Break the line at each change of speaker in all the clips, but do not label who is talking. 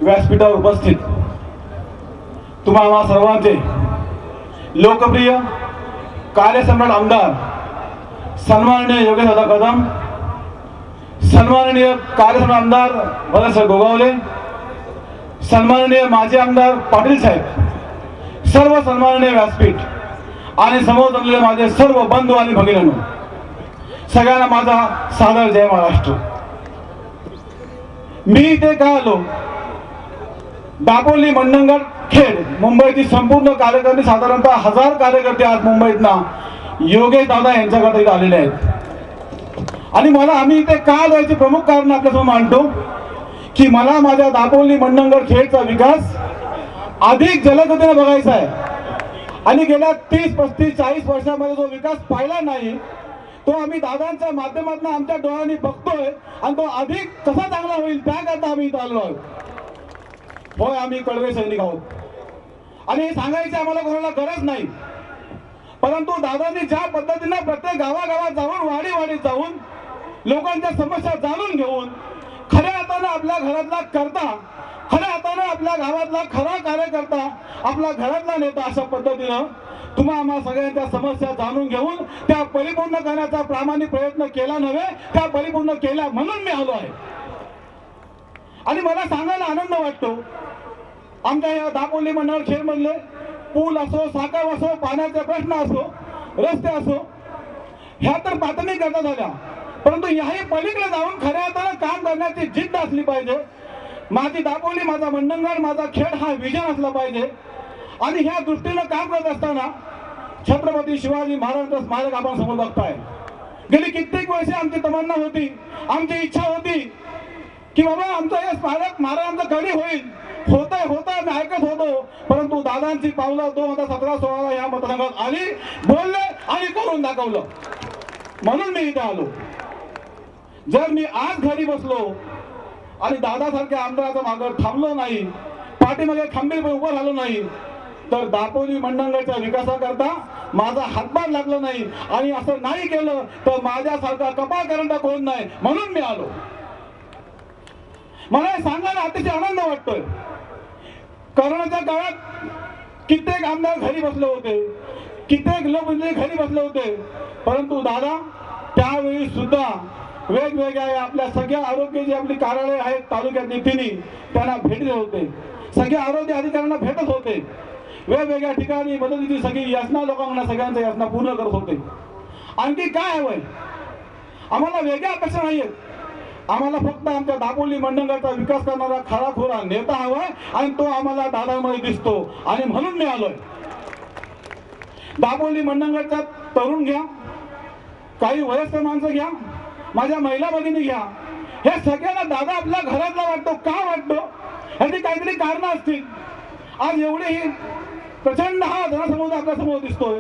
व्यासपीठावर उपस्थित तुम्हा सर्वांचे लोकप्रिय कार्यसम्राट आमदार सन्माननीय योगेश दादा कदम, सन्माननीय कार्यसम्राट आमदार भरत गोगावले, सन्माननीय माजी आमदार पाटील साहेब, सर्व सन्माननीय व्यासपीठ आणि समोर जमलेले माझे सर्व बंधू आणि भगिनींनो, सगळ्यांना माझा सादर जय महाराष्ट्र. मी इथे का आलो? दापोली, मंडणगड, खेड मुंबईची संपूर्ण कार्यकर्ते, साधारणतः 1000 कार्यकर्ते आज मुंबईतना योगेश दादा यांच्याकडे इथे आलेले आहेत. आणि मला आम्ही इथे का आलो प्रमुख कारण आपल्यासमोर मांडतो की मला माझ्या दापोली, मंडणगड, खेडचा विकास अधिक जलदगतीने बघायचा आहे. आणि गेल्या 30, 35, 40 वर्षामध्ये जो विकास पाहिला नाही तो आम्ही दादांच्या माध्यमातून आमच्या डोळ्यांनी बघतोय आणि तो अधिक कसा चांगला होईल त्याकरता आम्ही इथं आलो आहोत. होय, आम्ही कडवे सैनिक आहोत आणि हे सांगायची आम्हाला कोणाला गरज नाही. परंतु दादांनी ज्या पद्धतीने प्रत्येक गावागावात जाऊन, वाडीवाडीत जाऊन लोकांच्या समस्या जाणून घेऊन खऱ्या हाताने आपल्या घरातला करता, खऱ्या हाताने आपल्या गावातला खरा कार्यकर्ता, आपला घरातला नेता अशा पद्धतीनं तुम्हा आम्हा सगळ्यांच्या समस्या जाणून घेऊन त्या परिपूर्ण करण्याचा प्रामाणिक प्रयत्न केला नव्हे, त्या परिपूर्ण केल्या म्हणून मी आलो आहे. आणि मला सांगायला आनंद वाटतो, आमच्या या दापोली, मंडणगड, खेड मधले पूल असो, साखर असो, पाण्याचे प्रश्न असो, रस्ते असो, ह्या तर प्राथमिक गरजा झाल्या. परंतु याही पलीकडे जाऊन खऱ्या अर्थानं काम करण्याची जिद्द असली पाहिजे. माझी दापोली, माझा मंडणगड, माझा खेड हा विजन असला पाहिजे. आणि ह्या दृष्टीनं काम करत असताना छत्रपती शिवाजी महाराजांचं स्मारक आपण समोर बघताय. गेली कित्येक वर्षे आमची तमन्ना होती, आमची इच्छा होती की बाबा आमचं हे स्मारक महाराजांचं कधी होईल. होतंय मी ऐकत होतो. परंतु दादांची पावलं 2017-16 या मतदानात आली, बोलले आणि करून दाखवलं. म्हणून मी इथे आलो. जर मी आज घरी बसलो आणि दादासारख्या आमदाराच्या मागे थांबलो नाही, पाठीमागे खंबीरपणे उभं राहिलो नाही, तर दापोली, मंडणगडच्या विकासाकरता माझा हातभार लागला नाही. आणि असं नाही केलं तर माझ्यासारखा कपाळ करंडा कोण नाही. म्हणून मी आलो. मला हे सांगायला अतिशय आनंद वाटतोय. कोरोनाच्या काळात कित्येक आमदार घरी बसले होते, कित्येक लोकमंत्री घरी बसले होते. परंतु दादा त्यावेळी सुद्धा वेगवेगळ्या आपल्या सगळ्या आरोग्याची आपली कार्यालय आहेत तालुक्यातली तिन्ही, त्यांना भेटले होते. सगळ्या आरोग्य अधिकाऱ्यांना भेटत होते. वेगवेगळ्या ठिकाणी मदतीची सगळी याचना लोकांना सगळ्यांच्या याचना पूर्ण करत होते. आणखी काय हवंय? आम्हाला वेगळ्या अपेक्षा नाहीयेत. आम्हाला फक्त आमच्या दापोली, मंडणगडचा विकास करणारा खराखुरा नेता हवाय आणि तो आम्हाला दादामध्ये दिसतो. आणि म्हणून मी आलोय. दापोली, मंडणगडचा तरुण घ्या, काही वयस्कर माणसं घ्या, माझ्या महिला भगिनी घ्या, हे सगळ्यांना दादा आपल्या घरातला वाटतो. का वाटतो? ह्याची काहीतरी कारण असतील. आज एवढे ही प्रचंड हा जनसमुदाय आपल्या समोर दिसतोय,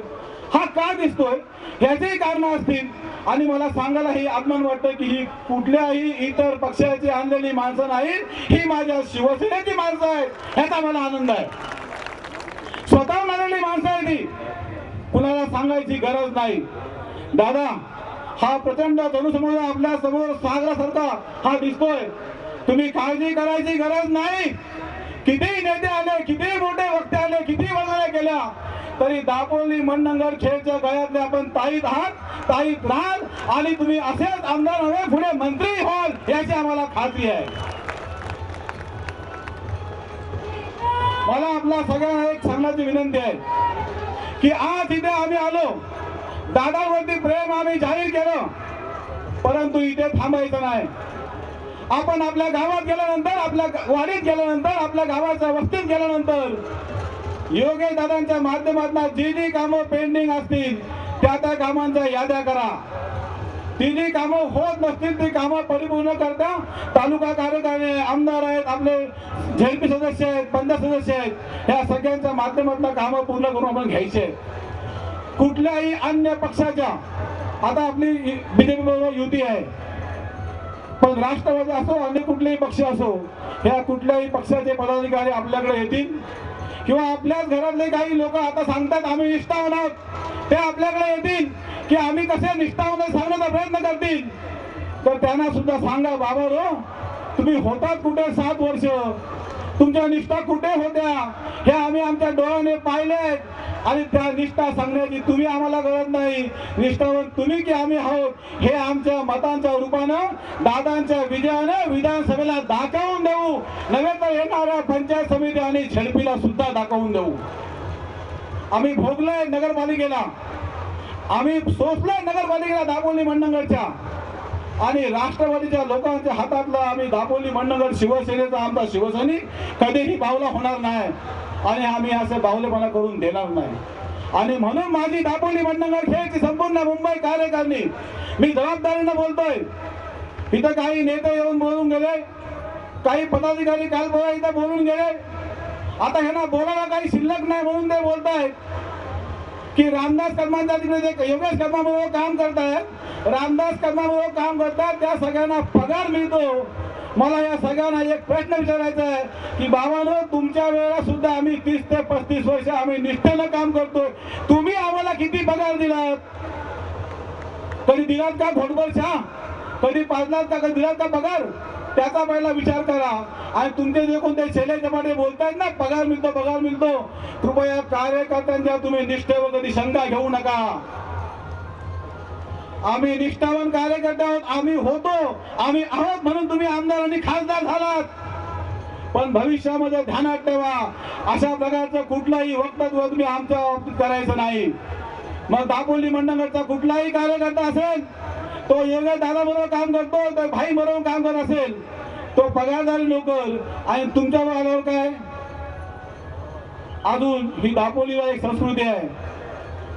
हा का दिसतोय, ह्याचीही कारण असतील. आणि मला सांगायला ही अभिमान वाटतं की ही कुठल्याही इतर पक्षाची आणलेली माणसं नाही, ही माझ्या शिवसेनेची माणसं आहेत. ह्याचा मला आनंद आहे. स्वतःहून आलेली माणसं आहे ती, कुणाला सांगायची गरज नाही. दादा हा प्रचंड जनसमुदाय आपल्या समोर सागरासारखा हा दिसतोय. तुम्ही काळजी करायची गरज नाही. किती नेते आले, किती मोठे वक्ते आले, किती वगैरे केल्या, तरी दापोली, मंडणगड, खेडच्या गळ्यातले आपण ताईत आहात, ताईत राहाल. आणि तुम्ही असेच आमदार हवे, पुढे मंत्री व्हाल, याची आम्हाला खात्री आहे. मला आपल्या सगळ्यांना एक सांगण्याची विनंती आहे की आज इथे आम्ही आलो, दादावरती प्रेम आम्ही जाहीर केलं, परंतु इथे थांबायचं नाही. आपण आपल्या गावात गेल्यानंतर, आपल्या वाडीत गेल्यानंतर, आपल्या गावाच्या वस्तीत गेल्यानंतर योगेश दादांच्या माध्यमातून जी कामं पेंडिंग असतील त्या कामांच्या याद्या करा. ती जी कामं होत नसतील ती कामं परिपूर्ण करता तालुका कार्यकारी आमदार आहेत, आपले झेडपी सदस्य आहेत, पंचायत सदस्य आहेत, ह्या सगळ्यांच्या माध्यमातून कामं पूर्ण करून आपण घ्यायचे. कुठल्याही अन्य पक्षाच्या, आता आपली बीजेपी बरोबर युती आहे, पण राष्ट्रवादी असो आणि कुठलेही पक्ष असो, ह्या कुठल्याही पक्षाचे पदाधिकारी आपल्याकडे येतील किंवा आपल्याच घरातले काही लोक आता सांगतात आम्ही निष्ठावान आहोत, ते आपल्याकडे येतील की आम्ही कसे निष्ठावान सांगण्याचा प्रयत्न करतील. तर त्यांना सुद्धा सांगा, बाबा रो तुम्ही होतात कुठे 7 वर्ष, तुमच्या निष्ठा कुठे होत्या हे आम्ही आमच्या डोळ्याने पाहिले आणि त्या निष्ठा सांगण्याची तुम्ही आम्हाला गरज नाही. निष्ठावान तुम्ही की आम्ही आहोत हे आमच्या मतांच्या रूपानं दादांच्या विजयानं विधानसभेला दाखवून देऊ, नव्हे तर येणाऱ्या पंचायत समिती आणि झडपीला सुद्धा दाखवून देऊ. आम्ही भोगलोय नगरपालिकेला, आम्ही सोसलोय नगरपालिकेला दापोली मंडणगडच्या, आणि राष्ट्रवादीच्या लोकांच्या हातातला आम्ही दापोली मंडणगड शिवसेनेचा आमचा शिवसैनिक कधीही बावला होणार नाही आणि आम्ही असे बावलेपणा करून देणार नाही. आणि म्हणून माझी दापोली मंडणगड खेळची संपूर्ण मुंबई कार्यकारिणी मी जबाबदारीनं बोलतोय. इथं काही नेते येऊन बोलून गेले, काही पदाधिकारी काल परवा इथं बोलून गेले. आता ह्यांना बोलायला काही शिल्लक नाही म्हणून ते बोलतायत की रामदास कदमांच्या तिकडे जे योगेश कदमाबरोबर काम करतायत, रामदास कदमाबरोबर काम करतात त्या सगळ्यांना पगार मिळतो. मला या सगळ्यांना एक प्रश्न विचारायचा आहे की बाबांनो, तुमच्या वेळेला सुद्धा आम्ही 30 ते 35 वर्ष आम्ही निष्ठेनं काम करतोय. तुम्ही आम्हाला किती पगार दिलात? कधी दिलात का घोटभर चहा? कधी पाजलात का? कधी दिलात का पगार? त्याचा पहिला विचार करा. आणि तुमचे जे कोणते शेले जमाटे बोलतायत ना पगार मिळतो पगार मिळतो, कृपया कार्यकर्त्यांच्या तुम्ही निष्ठेवर कधी शंका घेऊ नका. आम्ही निष्ठावान कार्यकर्ते आहोत, आम्ही होतो, आम्ही आहोत म्हणून तुम्ही आमदार आणि खासदार झालात. पण भविष्यामध्ये ध्यानात ठेवा, अशा प्रकारचं कुठलाही वक्तव्य तुम्ही आमच्या बाबतीत करायचं नाही. मग दापोली मंडणगडचा कुठलाही कार्यकर्ता असेल, तो योगेश दादा बरोबर काम करतो, तो भाई बरोबर काम करत असेल, तो पगारदारी नोकर. आणि तुमच्यावर आल्यावर काय, अजून ही दापोलीला एक संस्कृती आहे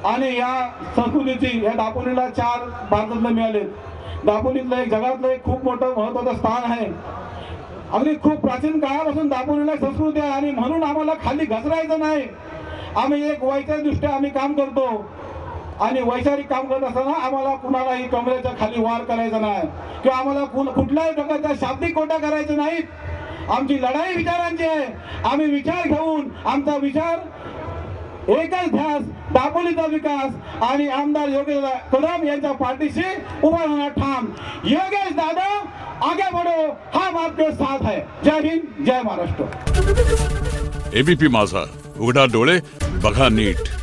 आणि या संस्कृतीची या दापोलीला 4 भारतातले मिळालेत. दापोलीतलं एक जगातलं एक खूप मोठं महत्वाचं स्थान आहे. अगदी खूप प्राचीन काळापासून दापोलीला संस्कृती आहे आणि म्हणून आम्हाला खाली घसरायचं नाही. आम्ही एक वैचारिक दृष्ट्या आम्ही काम करतो आणि वैचारिक काम करत असताना आम्हाला कुणालाही कमरेच्या खाली वार करायचा नाही किंवा आम्हाला कुठल्याही प्रकारच्या शाब्दिक कोटा करायचा नाहीत. आमची लढाई विचारांची आहे. आम्ही विचार घेऊन आमचा विचार एकच ध्यास, दापोलीचा विकास आणि आमदार योगेश कदम यांच्या पाठीशी उभा राहणार ठाम. योगेश दादा आगे बढ़ो, हम आपके साथ है. जय हिंद, जय महाराष्ट्र.
एबीपी माझा, उघडा डोळे बघा नीट.